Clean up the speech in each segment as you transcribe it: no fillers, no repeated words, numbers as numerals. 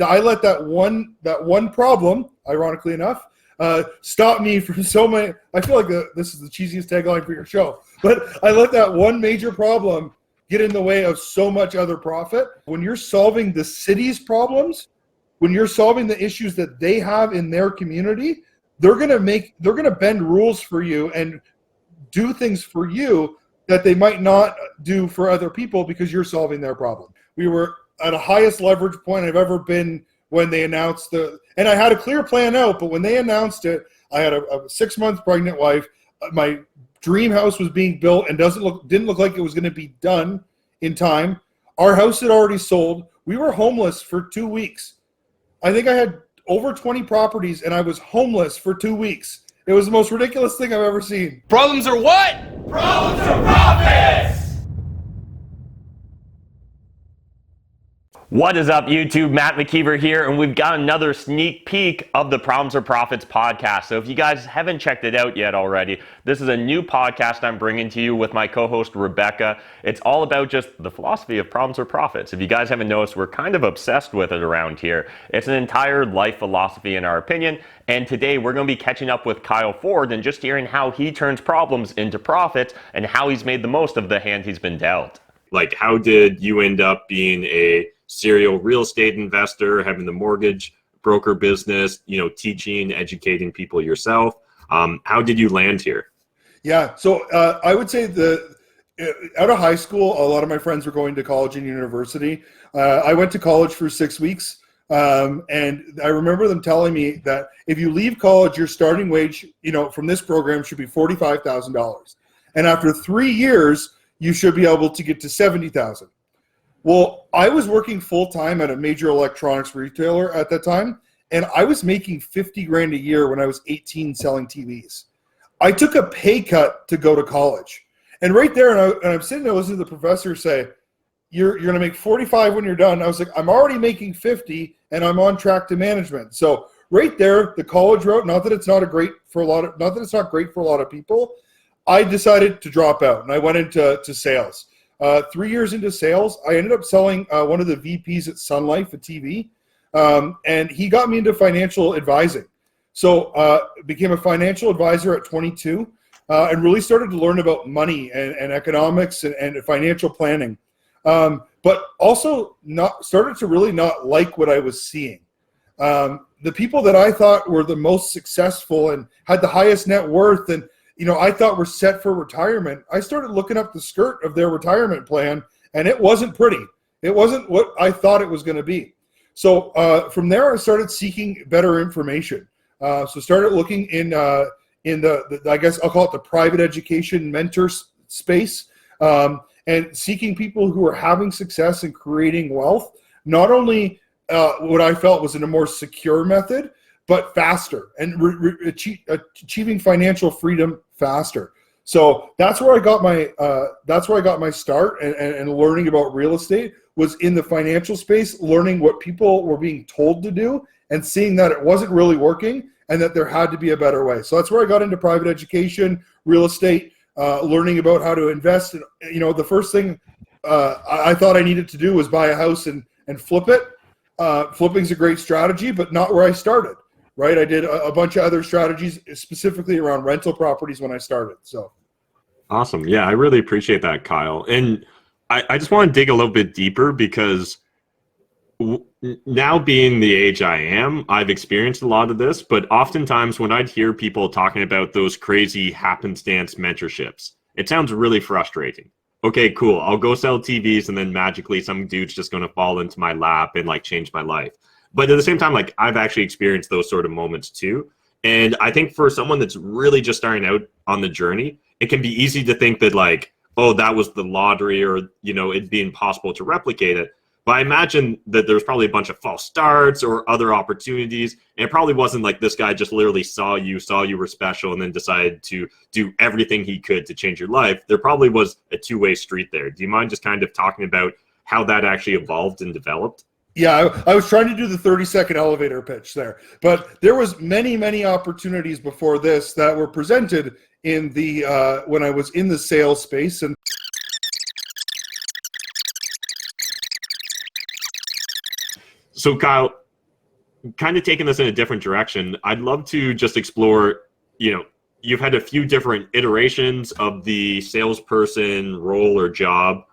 I let that one problem, ironically enough, stop me from so many. I feel like this is the cheesiest tagline for your show, but I let that one major problem get in the way of so much other profit. When you're solving the city's problems, when you're solving the issues that they have in their community, they're gonna bend rules for you and do things for you that they might not do for other people because you're solving their problem. We were at the highest leverage point I've ever been when they announced and I had a clear plan out, but when they announced it, I had a 6-month pregnant wife. My dream house was being built and didn't look like it was going to be done in time. Our house had already sold. We were homeless for 2 weeks. I think I had over 20 properties and I was homeless for 2 weeks. It was the most ridiculous thing I've ever seen. Problems are what? Problems are profits! What is up, YouTube? Matt McKeever here, and we've got another sneak peek of the Problems or Profits podcast. So if you guys haven't checked it out yet already, this is a new podcast I'm bringing to you with my co-host, Rebecca. It's all about just the philosophy of problems or profits. If you guys haven't noticed, we're kind of obsessed with it around here. It's an entire life philosophy in our opinion, and today we're going to be catching up with Kyle Ford and just hearing how he turns problems into profits and how he's made the most of the hand he's been dealt. Like, how did you end up being a serial real estate investor, having the mortgage broker business, teaching, educating people yourself? How did you land here? Yeah, so I would say out of high school, a lot of my friends were going to college and university. I went to college for 6 weeks, and I remember them telling me that if you leave college, your starting wage, from this program should be $45,000. And after 3 years, you should be able to get to $70,000. Well, I was working full-time at a major electronics retailer at that time, and I was making $50,000 a year when I was 18 selling TVs. I took a pay cut to go to college. And right there, and I'm sitting there listening to the professor say, you're going to make 45 when you're done. I was like, I'm already making 50, and I'm on track to management. So right there, the college route, not that it's not great for a lot of people, I decided to drop out, and I went into sales. 3 years into sales, I ended up selling one of the VPs at Sun Life, a TV, and he got me into financial advising. So became a financial advisor at 22 and really started to learn about money and economics and financial planning, but also started to really not like what I was seeing. The people that I thought were the most successful and had the highest net worth and I thought we're set for retirement. I started looking up the skirt of their retirement plan, and it wasn't pretty. It wasn't what I thought it was going to be. So from there, I started seeking better information. So started looking in the I guess I'll call it the private education mentor space, and seeking people who are having success and creating wealth. Not only what I felt was in a more secure method, but faster and achieving financial freedom faster. So that's where I got my start and learning about real estate was in the financial space, learning what people were being told to do and seeing that it wasn't really working and that there had to be a better way. So that's where I got into private education, real estate, learning about how to invest. And, the first thing I thought I needed to do was buy a house and flip it. Flipping's a great strategy, but not where I started. Right, I did a bunch of other strategies specifically around rental properties when I started. So, awesome. Yeah, I really appreciate that, Kyle. And I just want to dig a little bit deeper because now being the age I am, I've experienced a lot of this. But oftentimes when I'd hear people talking about those crazy happenstance mentorships, it sounds really frustrating. Okay, cool. I'll go sell TVs and then magically some dude's just going to fall into my lap and change my life. But at the same time, I've actually experienced those sort of moments too. And I think for someone that's really just starting out on the journey, it can be easy to think that oh, that was the lottery or, it'd be impossible to replicate it. But I imagine that there's probably a bunch of false starts or other opportunities. And it probably wasn't like this guy just literally saw you were special and then decided to do everything he could to change your life. There probably was a two-way street there. Do you mind just kind of talking about how that actually evolved and developed? Yeah, I was trying to do the 30-second elevator pitch there, but there was many opportunities before this that were presented in the when I was in the sales space. And so, Kyle, kind of taking this in a different direction, I'd love to just explore, you've had a few different iterations of the salesperson role or job,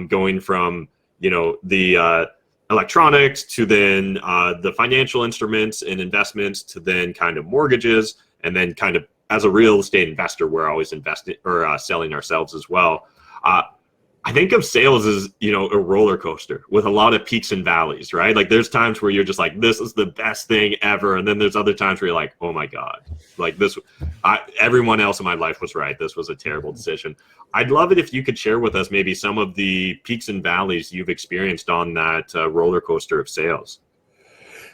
going from, the electronics to then the financial instruments and investments to then kind of mortgages, and then kind of as a real estate investor, we're always investing or selling ourselves as well. I think of sales as, a roller coaster with a lot of peaks and valleys, right? Like there's times where you're just like, this is the best thing ever. And then there's other times where you're like, oh my God, like everyone else in my life was right. This was a terrible decision. I'd love it if you could share with us maybe some of the peaks and valleys you've experienced on that roller coaster of sales.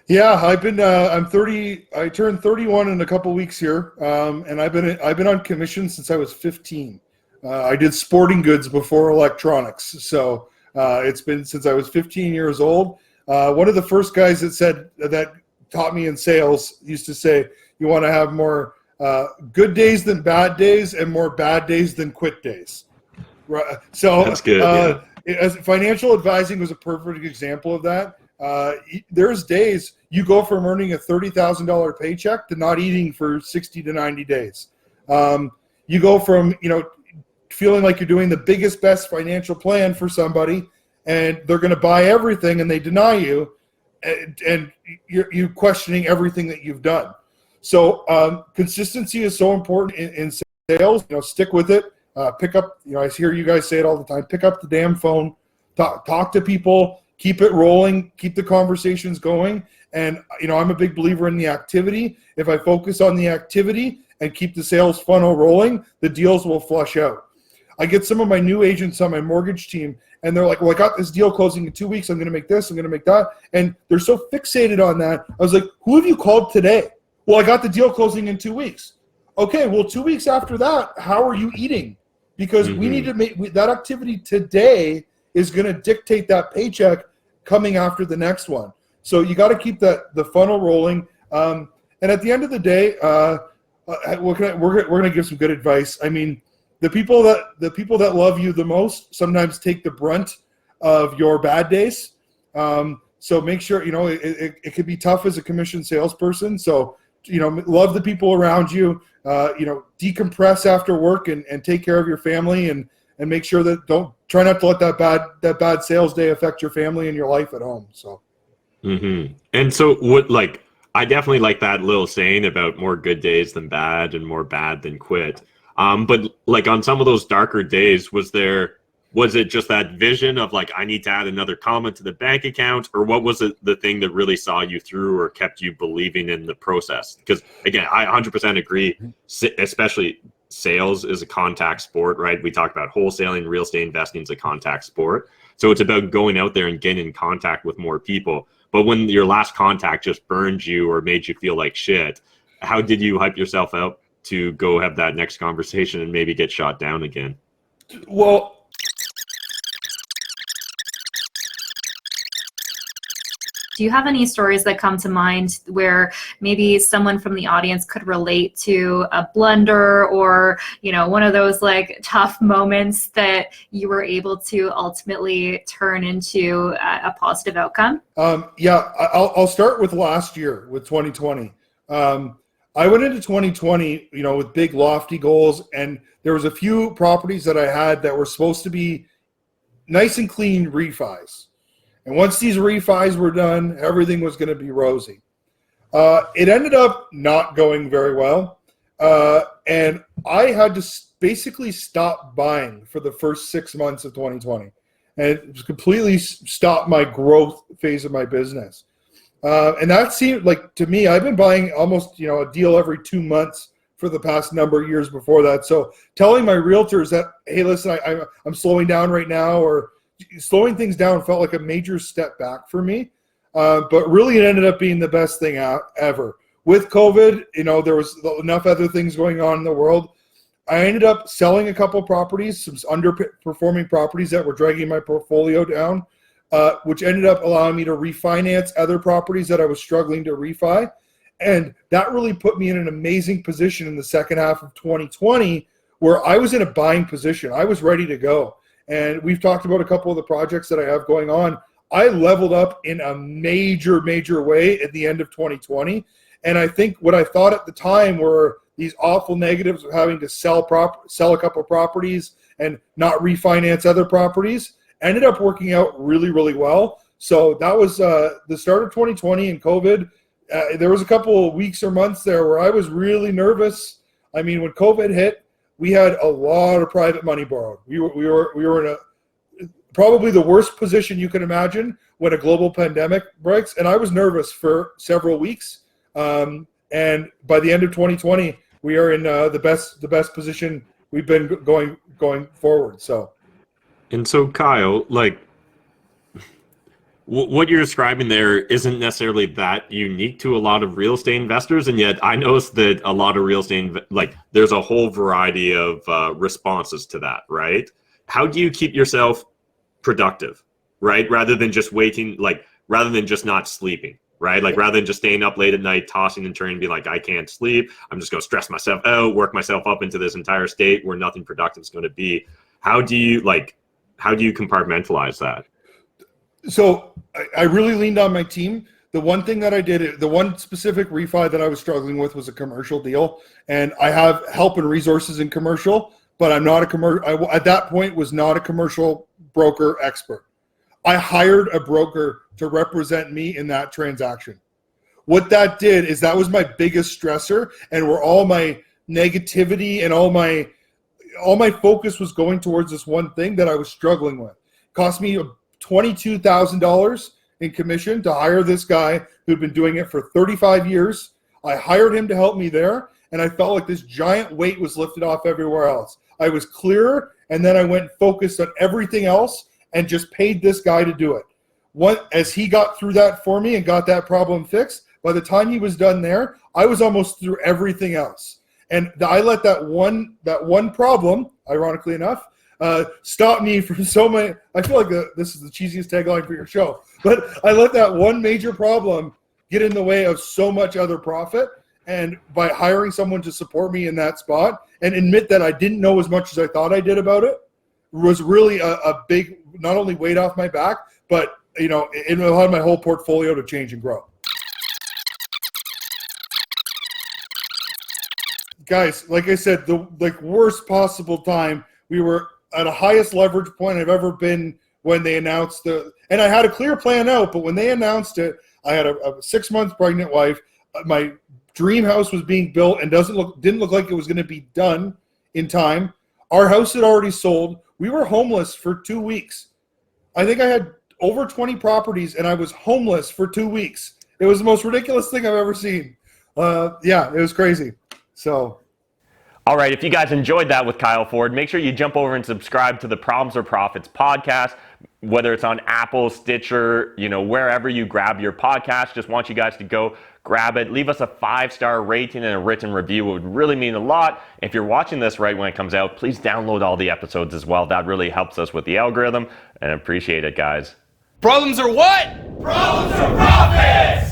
Yeah, I'm 30. I turned 31 in a couple weeks here, and I've been on commission since I was 15. I did sporting goods before electronics, so it's been since I was 15 years old. One of the first guys that taught me in sales used to say, "You want to have more good days than bad days, and more bad days than quit days." Right. So that's good. As financial advising was a perfect example of that. There's days you go from earning a $30,000 paycheck to not eating for 60 to 90 days. You go from, feeling like you're doing the biggest, best financial plan for somebody, and they're going to buy everything and they deny you, and you're questioning everything that you've done. So consistency is so important in sales. Stick with it. Pick up, I hear you guys say it all the time, pick up the damn phone, talk to people, keep it rolling, keep the conversations going. And, I'm a big believer in the activity. If I focus on the activity and keep the sales funnel rolling, the deals will flush out. I get some of my new agents on my mortgage team, and they're like, well, I got this deal closing in 2 weeks. I'm going to make this, I'm going to make that. And they're so fixated on that. I was like, who have you called today? Well, I got the deal closing in 2 weeks. Okay, well, 2 weeks after that, how are you eating? Because we need to make that activity today is going to dictate that paycheck coming after the next one. So you got to keep the funnel rolling. And at the end of the day, we're going to give some good advice. I mean, the people that love you the most sometimes take the brunt of your bad days. So make sure, it can be tough as a commission salesperson. So, love the people around you, decompress after work and take care of your family and make sure that try not to let that bad sales day affect your family and your life at home. So. Mm-hmm. And so I definitely like that little saying about more good days than bad and more bad than quit. But on some of those darker days, was it just that vision of I need to add another comment to the bank account, or what was it the thing that really saw you through or kept you believing in the process? Because again, I 100% agree, especially sales is a contact sport, right? We talk about wholesaling, real estate investing is a contact sport. So it's about going out there and getting in contact with more people. But when your last contact just burned you or made you feel like shit, how did you hype yourself up to go have that next conversation and maybe get shot down again? Well, do you have any stories that come to mind where maybe someone from the audience could relate to a blunder or, one of those tough moments that you were able to ultimately turn into a positive outcome? Yeah, I'll start with last year, with 2020. I went into 2020, with big lofty goals, and there was a few properties that I had that were supposed to be nice and clean refis. And once these refis were done, everything was going to be rosy. It ended up not going very well. And I had to basically stop buying for the first 6 months of 2020. And it completely stopped my growth phase of my business. And that seemed to me, I've been buying almost, a deal every 2 months for the past number of years before that. So telling my realtors that, hey, listen, I'm slowing down right now, or slowing things down felt like a major step back for me. But really it ended up being the best thing ever. With COVID, there was enough other things going on in the world. I ended up selling a couple properties, some underperforming properties that were dragging my portfolio down, which ended up allowing me to refinance other properties that I was struggling to refi. And that really put me in an amazing position in the second half of 2020, where I was in a buying position. I was ready to go. And we've talked about a couple of the projects that I have going on. I leveled up in a major, major way at the end of 2020. And I think what I thought at the time were these awful negatives of having to sell a couple properties and not refinance other properties ended up working out really, really well. So that was the start of 2020 and COVID. There was a couple of weeks or months there where I was really nervous. I mean, when COVID hit, we had a lot of private money borrowed. We were in probably the worst position you can imagine when a global pandemic breaks, and I was nervous for several weeks. And by the end of 2020, we are in the best position we've been going forward. So, and so Kyle, like, what you're describing there isn't necessarily that unique to a lot of real estate investors, and yet I noticed that a lot of real estate, there's a whole variety of responses to that, right? How do you keep yourself productive, right? Rather than just waiting, rather than just not sleeping, right? Rather than just staying up late at night, tossing and turning, being like, I can't sleep. I'm just going to stress myself out, work myself up into this entire state where nothing productive is going to be. How do you compartmentalize that? So I really leaned on my team. The one thing that I did, the one specific refi that I was struggling with was a commercial deal. And I have help and resources in commercial, but I'm not at that point was not a commercial broker expert. I hired a broker to represent me in that transaction. What that did is that was my biggest stressor, and where all my negativity and all my focus was going towards this one thing that I was struggling with. It cost me $22,000 in commission to hire this guy who'd been doing it for 35 years. I hired him to help me there, and I felt like this giant weight was lifted off everywhere else. I was clearer, and then I went focused on everything else and just paid this guy to do it. As he got through that for me and got that problem fixed, by the time he was done there, I was almost through everything else. And I let that one problem, ironically enough, stop me from so many. I feel like this is the cheesiest tagline for your show, but I let that one major problem get in the way of so much other profit. And by hiring someone to support me in that spot and admit that I didn't know as much as I thought I did about it, was really a big, not only weight off my back, but it allowed my whole portfolio to change and grow. Guys, like I said, the worst possible time, we were at a highest leverage point I've ever been when they announced and I had a clear plan out, but when they announced it, I had a 6-month pregnant wife. My dream house was being built and didn't look like it was going to be done in time. Our house had already sold. We were homeless for 2 weeks. I think I had over 20 properties and I was homeless for 2 weeks. It was the most ridiculous thing I've ever seen. It was crazy. So. All right, if you guys enjoyed that with Kyle Ford, make sure you jump over and subscribe to the Problems or Profits podcast, whether it's on Apple, Stitcher, wherever you grab your podcast. Just want you guys to go grab it. Leave us a 5-star rating and a written review. It would really mean a lot. If you're watching this right when it comes out, please download all the episodes as well. That really helps us with the algorithm, and I appreciate it, guys. Problems are what? Problems or profits!